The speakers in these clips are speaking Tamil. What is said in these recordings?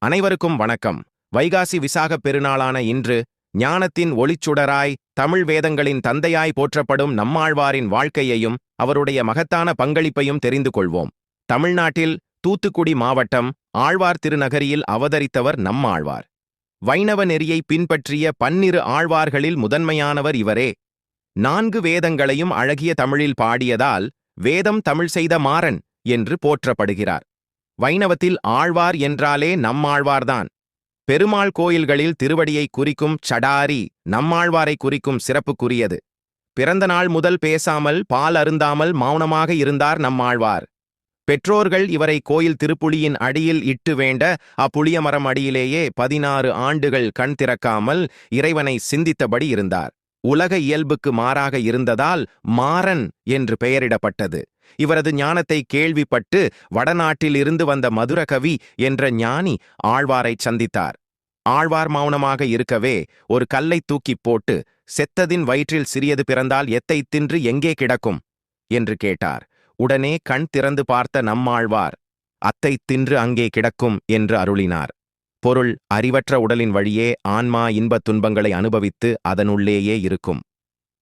அனைவருக்கும் வணக்கம். வைகாசி விசாகப் பெருநாளான இன்று ஞானத்தின் ஒளிச்சுடராய் தமிழ் வேதங்களின் தந்தையாய் போற்றப்படும் நம்மாழ்வாரின் வாழ்க்கையையும் அவருடைய மகத்தான பங்களிப்பையும் தெரிந்து கொள்வோம். தமிழ்நாட்டில் தூத்துக்குடி மாவட்டம் ஆழ்வார் திருநகரியில் அவதரித்தவர் நம்மாழ்வார். வைணவ நெறியை பின்பற்றிய 12 ஆழ்வார்களில் முதன்மையானவர் இவரே. 4 வேதங்களையும் அழகிய தமிழில் பாடியதால் வேதம் தமிழ் செய்த மாறன் என்று போற்றப்படுகிறார். வைணவத்தில் ஆழ்வார் என்றாலே நம்மாழ்வார்தான். பெருமாள் கோயில்களில் திருவடியை குறிக்கும் சடாரி நம்மாழ்வாரை குறிக்கும் சிறப்புக்குரியது. பிறந்த நாள் முதல் பேசாமல் பால் அருந்தாமல் மௌனமாக இருந்தார் நம்மாழ்வார். பெற்றோர்கள் இவரை கோயில் திருப்புளியின் அடியில் இட்டு வேண்ட அப்புளிய மரம் அடியிலேயே 16 ஆண்டுகள் கண் திறக்காமல் இறைவனை சிந்தித்தபடி இருந்தார். உலக இயல்புக்கு மாறாக இருந்ததால் மாறன் என்று பெயரிடப்பட்டது. இவரது ஞானத்தை கேள்விப்பட்டு வடநாட்டில் இருந்து வந்த மதுரகவி என்ற ஞானி ஆழ்வாரை சந்தித்தார். ஆழ்வார் மௌனமாக இருக்கவே ஒரு கல்லை தூக்கிப் போட்டு, செத்ததின் வயிற்றில் சிறியது பிறந்தால் எத்தை தின்று எங்கே கிடக்கும் என்று கேட்டார். உடனே கண் திறந்து பார்த்த நம்மாழ்வார், அத்தை தின்று அங்கே கிடக்கும் என்று அருளினார். பொருள், அறிவற்ற உடலின் வழியே ஆன்மா இன்பத் துன்பங்களை அனுபவித்து அதனுள்ளேயே இருக்கும்.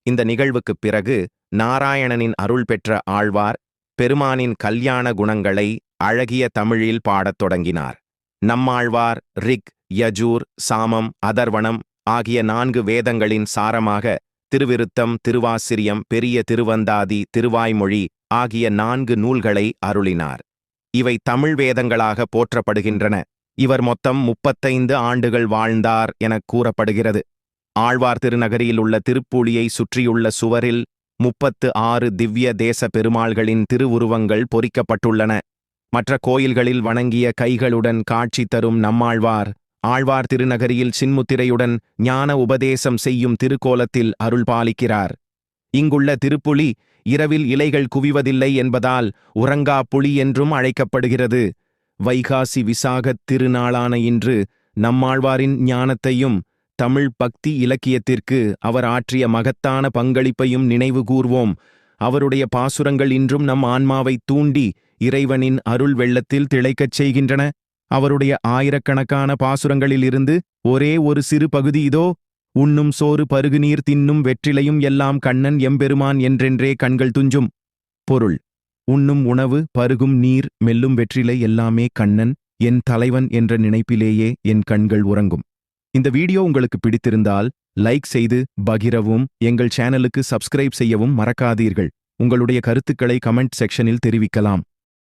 இந்த நிகழ்வுக்குப் பிறகு நாராயணனின் அருள் பெற்ற ஆழ்வார் பெருமானின் கல்யாண குணங்களை அழகிய தமிழில் பாடத் தொடங்கினார். நம்மாழ்வார் ரிக், யஜூர், சாமம், அதர்வணம் ஆகிய 4 வேதங்களின் சாரமாக திருவிருத்தம், திருவாசிரியம், பெரிய திருவந்தாதி, திருவாய்மொழி ஆகிய 4 நூல்களை அருளினார். இவை தமிழ் வேதங்களாக போற்றப்படுகின்றன. இவர் மொத்தம் 35 ஆண்டுகள் வாழ்ந்தார் எனக் கூறப்படுகிறது. ஆழ்வார் திருநகரியில் உள்ள திருப்புளியை சுற்றியுள்ள சுவரில் 36 திவ்ய தேச பெருமாள்களின் திருவுருவங்கள் பொறிக்கப்பட்டுள்ளன. மற்ற கோயில்களில் வணங்கிய கைகளுடன் காட்சி தரும் நம்மாழ்வார் ஆழ்வார் திருநகரியில் சின்முத்திரையுடன் ஞான உபதேசம் செய்யும் திருக்கோலத்தில் அருள் பாலிக்கிறார். இங்குள்ள திருப்புளி இரவில் இலைகள் குவிவதில்லை என்பதால் உறங்கா புலி என்றும் அழைக்கப்படுகிறது. வைகாசி விசாகத் திருநாளான இன்று நம்மாழ்வாரின் ஞானத்தையும் தமிழ் பக்தி இலக்கியத்திற்கு அவர் ஆற்றிய மகத்தான பங்களிப்பையும் நினைவு கூர்வோம். அவருடைய பாசுரங்கள் இன்றும் நம் ஆன்மாவை தூண்டி இறைவனின் அருள் வெள்ளத்தில் திளைக்கச் செய்கின்றன. அவருடைய ஆயிரக்கணக்கான பாசுரங்களில் இருந்து ஒரே ஒரு சிறு பகுதி இதோ. உண்ணும் சோறு பருகு நீர் தின்னும் வெற்றிலையும் எல்லாம் கண்ணன் எம்பெருமான் என்றென்றே கண்கள் துஞ்சும். பொருள், உண்ணும் உணவு, பருகும் நீர், மெல்லும் வெற்றிலை எல்லாமே கண்ணன், என் தலைவன் என்ற நினைப்பிலேயே என் கண்கள் உறங்கும். இந்த வீடியோ உங்களுக்கு பிடித்திருந்தால் லைக் செய்து பகிரவும், எங்கள் சேனலுக்கு சப்ஸ்கிரைப் செய்யவும் மறக்காதீர்கள். உங்களுடைய கருத்துக்களை கமெண்ட் செக்ஷனில் தெரிவிக்கலாம்.